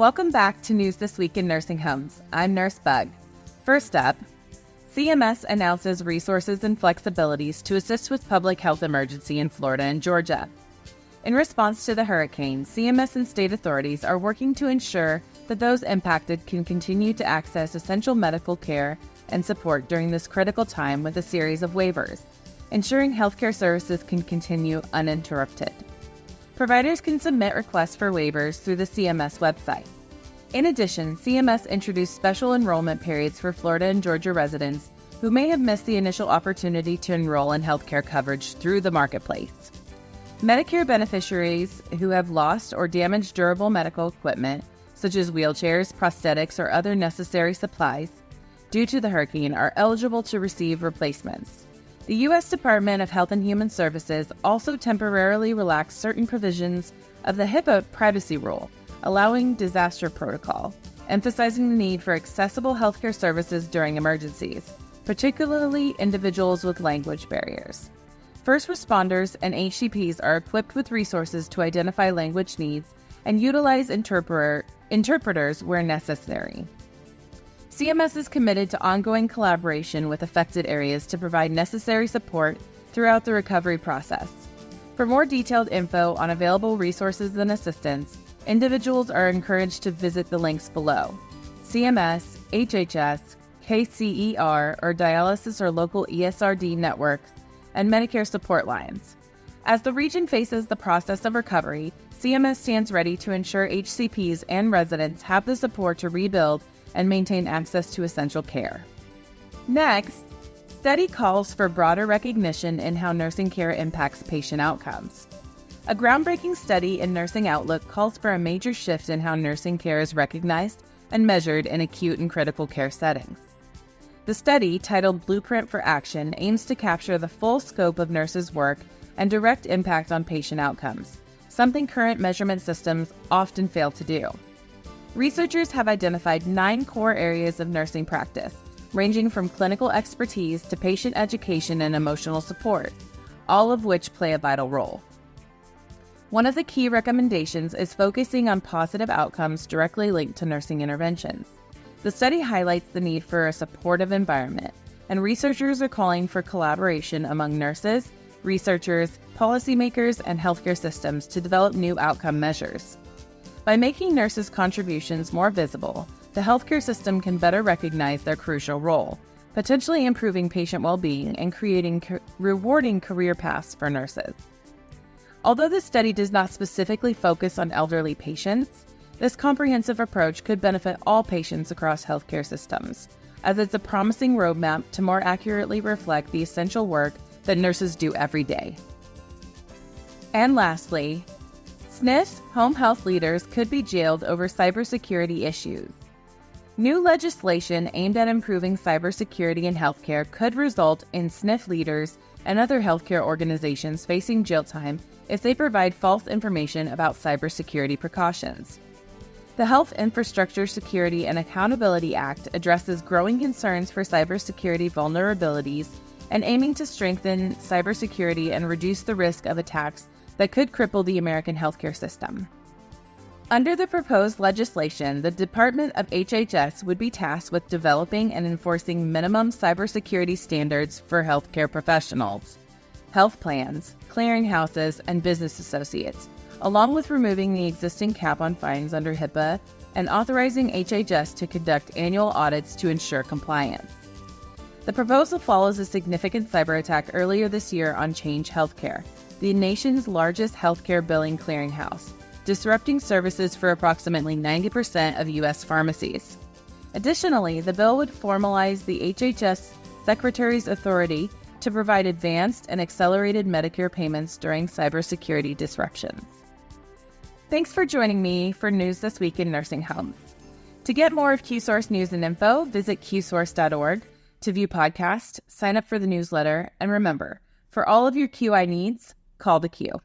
Welcome back to News This Week in Nursing Homes. I'm Nurse Bug. First up, CMS announces resources and flexibilities to assist with public health emergency in Florida and Georgia. In response to the hurricane, CMS and state authorities are working to ensure that those impacted can continue to access essential medical care and support during this critical time with a series of waivers, ensuring healthcare services can continue uninterrupted. Providers can submit requests for waivers through the CMS website. In addition, CMS introduced special enrollment periods for Florida and Georgia residents who may have missed the initial opportunity to enroll in healthcare coverage through the marketplace. Medicare beneficiaries who have lost or damaged durable medical equipment, such as wheelchairs, prosthetics, or other necessary supplies, due to the hurricane are eligible to receive replacements. The U.S. Department of Health and Human Services also temporarily relaxed certain provisions of the HIPAA privacy rule, allowing disaster protocol, emphasizing the need for accessible healthcare services during emergencies, particularly individuals with language barriers. First responders and HCPs are equipped with resources to identify language needs and utilize interpreters where necessary. CMS is committed to ongoing collaboration with affected areas to provide necessary support throughout the recovery process. For more detailed info on available resources and assistance, individuals are encouraged to visit the links below: CMS, HHS, KCER, or dialysis or local ESRD networks, and Medicare support lines. As the region faces the process of recovery, CMS stands ready to ensure HCPs and residents have the support to rebuild and maintain access to essential care. Next, study calls for broader recognition in how nursing care impacts patient outcomes. A groundbreaking study in Nursing Outlook calls for a major shift in how nursing care is recognized and measured in acute and critical care settings. The study, titled Blueprint for Action, aims to capture the full scope of nurses' work and direct impact on patient outcomes, something current measurement systems often fail to do. Researchers have identified 9 core areas of nursing practice, ranging from clinical expertise to patient education and emotional support, all of which play a vital role. One of the key recommendations is focusing on positive outcomes directly linked to nursing interventions. The study highlights the need for a supportive environment, and researchers are calling for collaboration among nurses, researchers, policymakers, and healthcare systems to develop new outcome measures. By making nurses' contributions more visible, the healthcare system can better recognize their crucial role, potentially improving patient well-being and creating rewarding career paths for nurses. Although this study does not specifically focus on elderly patients, this comprehensive approach could benefit all patients across healthcare systems, as it's a promising roadmap to more accurately reflect the essential work that nurses do every day. And lastly, SNFs home health leaders could be jailed over cybersecurity issues. New legislation aimed at improving cybersecurity in healthcare could result in SNF leaders and other healthcare organizations facing jail time if they provide false information about cybersecurity precautions. The Health Infrastructure Security and Accountability Act addresses growing concerns for cybersecurity vulnerabilities and aiming to strengthen cybersecurity and reduce the risk of attacks that could cripple the American healthcare system. Under the proposed legislation, the Department of HHS would be tasked with developing and enforcing minimum cybersecurity standards for healthcare professionals, health plans, clearinghouses, and business associates, along with removing the existing cap on fines under HIPAA and authorizing HHS to conduct annual audits to ensure compliance. The proposal follows a significant cyber attack earlier this year on Change Healthcare, the nation's largest healthcare billing clearinghouse, disrupting services for approximately 90% of U.S. pharmacies. Additionally, the bill would formalize the HHS Secretary's authority to provide advanced and accelerated Medicare payments during cybersecurity disruptions. Thanks for joining me for News This Week in Nursing Homes. To get more of QSource news and info, visit qsource.org. To view podcasts, sign up for the newsletter, and remember, for all of your QI needs, call the Q.